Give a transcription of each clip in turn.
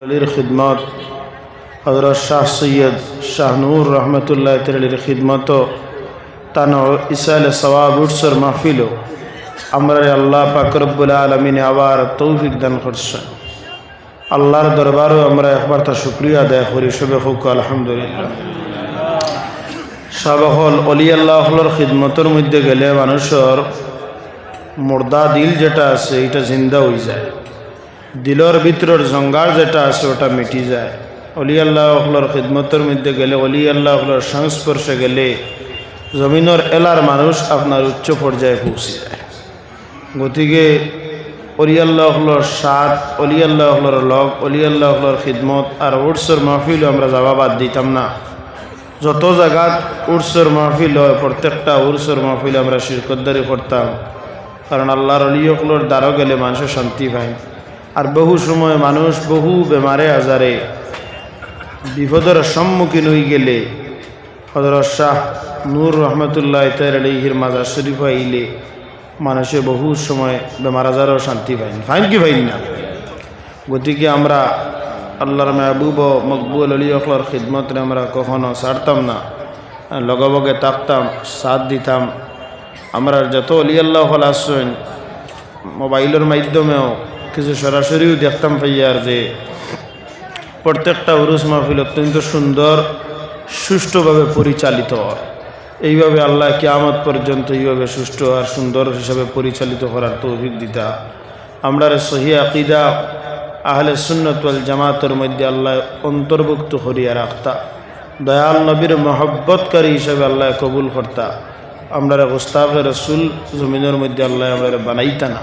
अलीर खिदमत हज़रत शाह सैयद शाहनूर रहमतुल्लाह तआलार खिदमत तानो इसाल सवाब उर्सर महफिल আমরা আল্লাহ পাক রব্বুল আলামিন আবার তৌফিক দান করছেন। আল্লাহর দরবারে আমরা একবার তার শুকরিয়া আদায় করি, সবে হোক আলহামদুলিল্লাহ। সবহল অলি আল্লাহর খিদমতের মধ্যে গেলে মানুষের মুর্দা দিল যেটা আছে এটা জিন্দা হয়ে যায়, দিলের ভিতরের জঙ্গার যেটা আছে ওটা মিটি যায়। অলি আল্লাহর খিদমতের মধ্যে গেলে, অলি আল্লাহর সংস্পর্শে গেলে জমিনের এলার মানুষ আপনার উচ্চ পর্যায়ে পৌঁছে যায়। গতিকে অলি আল্লাহর সাথ, অলি আল্লাহর লগ, অলি আল্লাহর খিদমত আর উর্সর মাহফিল আমরা যাওয়া বাদ দিতাম না। যত জায়গাত উর্সর মাহফিল হয় প্রত্যেকটা উর্সর মাহফিল আমরা শিরকতদারি করতাম, কারণ আল্লাহর অলিয়কলর দ্বারও গেলে মানুষের শান্তি পায়। আর বহু সময় মানুষ বহু বেমারে আজারে বিপদের সম্মুখীন হয়ে গেলে হযরত শাহ নূর রহমতুল্লাহ তাআলার মাজার শরীফ আইলে মানুষে বহু সময় বেমার আজারও শান্তি পায়, ফাইন কি পাই না। গতিকে আমরা আল্লাহর মেহবুব ও মকবুল অলিয়কলর খিদমতরে আমরা কখনো ছাড়তাম না, লগবগে থাকতাম, সাথ দিতাম। আমরা যত অলি আল্লাহ আসছেন মোবাইলের মাধ্যমেও কিছু সরাসরিও দেখতাম পাইয়ার যে প্রত্যেকটা উরুস মাহফিল অত্যন্ত সুন্দর সুষ্ঠুভাবে পরিচালিত হয়। এইভাবে আল্লাহ কিয়ামত পর্যন্ত এইভাবে সুষ্ঠু আর সুন্দর হিসাবে পরিচালিত করার তৌফিক দিতা। আমরা সহি আকিদা আহলে সুন্নাত ওয়াল জামাতের মধ্যে আল্লাহ অন্তর্ভুক্ত করিয়া রাখতা, দয়াল নবীর মহব্বতকারী হিসাবে আল্লাহ কবুল করতা। আমরা গুস্তাফে রসুল জমিনের মধ্যে আল্লাহ আমরা বানাইতা না।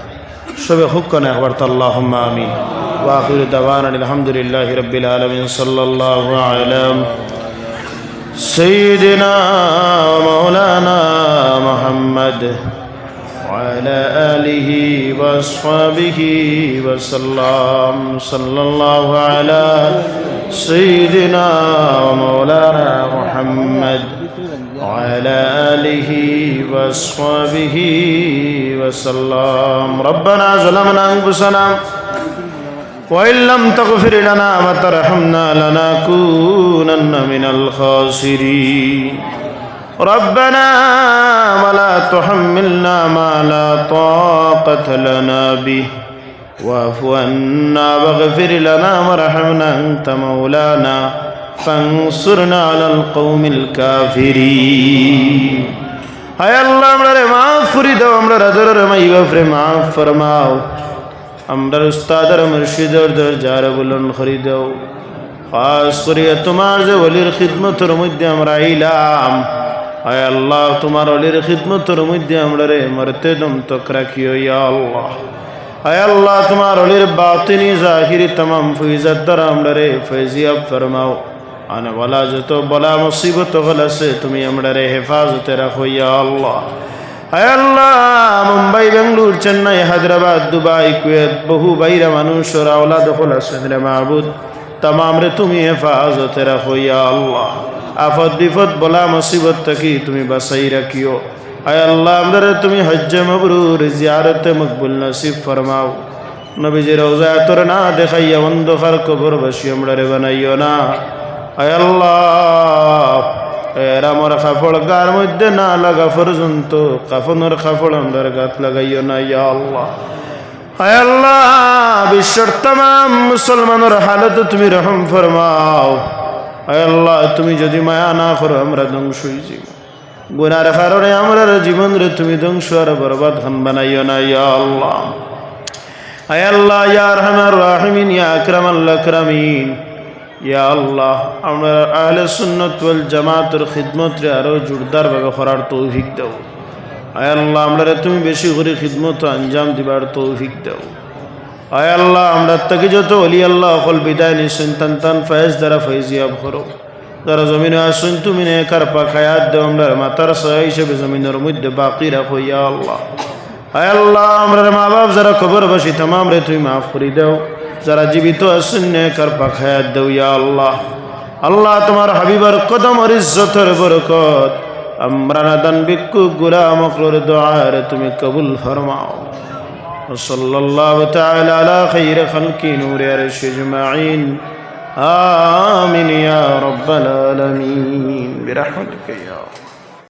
সবে হুক্কান একবার তো আল্লাহুম্মা আমিন। ওয়া আখিরু দাওয়ানা আলহামদুলিল্লাহি রাব্বিল আলামিন। সাল্লাল্লাহু আলা সাইয়্যিদিনা ওয়া মাওলানা মুহাম্মদ ওয়া আলা আলিহি ওয়া আসহাবিহি ওয়া সাল্লাম। সাল্লাল্লাহু আলা সাইয়্যিদিনা ওয়া মাওলানা মুহাম্মদ وعلى آله وصحبه وسلم. ربنا ظلمنا أنفسنا وإن لم تغفر لنا وترحمنا لنكونن من الخاسرين. ربنا ولا تحملنا ما لا طاقة لنا به واعف عنا واغفر لنا وارحمنا أنت مولانا ফানসুরনা আলাল কওমিল কাফিরিন। হায় আল্লাহ আমরারে মাফ করে দাও, আমরা রাজরের মাইগফরে মাফ ফরমাও। আমরা উস্তাদের মুর্শিদের দরজার বুলন্দ করে দাও। খাস করে তোমার যে ওলির খিদমতের মধ্যে আমরা আইলাম, হায় আল্লাহ তোমার ওলির খিদমতের মধ্যে আমরারে মরতে দম তক রাখিও ইয়া আল্লাহ। হায় আল্লাহ তোমার ওলির বাতিনি জাহিরি तमाम ফয়জাত দ্বারা আমরারে ফয়জিয়াব ফরমাও। আনা ওয়ালা যত বলা মুসিবত হলাছে তুমি আমরারে হেফাজতে রাখো ইয়া আল্লাহ। হায় আল্লাহ মুম্বাই, বেঙ্গলুর, চেন্নাই, হায়দ্রাবাদ, দুবাই, কুয়েত বহু বাইরা মানুষের আওলাদ হলাছে রে মাহবুদ, तमाम রে তুমি হেফাজতে রাখো ইয়া আল্লাহ। আফত বিপদ বলা মুসিবত থেকে তুমি বাঁচাই রাখিও। হায় আল্লাহ আমরারে তুমি হজ্জ মাবরুর জিয়ারতে মকবুল নসিব ফরমাও। নবীজির রওজা তোর না দেখাইয়া অন্ধকার কবরবাসী আমরারে বানাইও না। হায় আল্লাহ এর আমার কাপড় গার মধ্যে না লাগা পর্যন্ত কাফনের কাপড় আমার গাত লাগাইও না ইয়া আল্লাহ। হায় আল্লাহ বিশ্বের तमाम মুসলমানের হালত তুমি রহম ফরমাও। হায় আল্লাহ তুমি যদি মায়া না করো আমরা ধ্বংস হয়ে যাব। গুনার কারণে আমরা জীবন রে তুমি ধ্বংস আর বরবাদ খান বানাইও না ইয়া আল্লাহ। হায় আল্লাহ ইয়া আরহামার রাহিমিন, ইয়া আকরামাল আকরামিন, ইয়া আল্লাহ আমরা আহলে সুন্নাত ওয়াল জামাতের খিদমতে আরো জোরদার ভাবে করার তৌফিক দাও। আয় আল্লাহ আমরা তুমি বেশি করে খিদমত আঞ্জাম দিবার তৌফিক দাও। আয় আল্লাহ আমরা তাকে যত ওলি আল্লাহ হল বিদায় নিছেন তান ফয়েজ দ্বারা ফয়জিয়াব করো। যারা জমিনে আসুন তুমি নেকার পাক হায়াত দাও, আমরা মাতার সহায় হিসেবে জমিনের মধ্যে বাকি রাখো ইয়া আল্লাহ। আয় আল্লাহ আমরা মা বাপ যারা কবরবাসী तमाम রে তুমি মাফ করে দাও। যারা জীবিত আছেন নেকার পাক হায়াত দাও ইয়া আল্লাহ। আল্লাহ তোমার হাবিবার কদম আর ইজ্জতের বরকত আমরা নাদান ভিক্ষুক গোলাম অকলর দোয়া রে তুমি কবুল ফরমাও। وصلى الله تعالى على خير خلق نور عرش أجمعين آمين يا رب العالمين برحمتك يا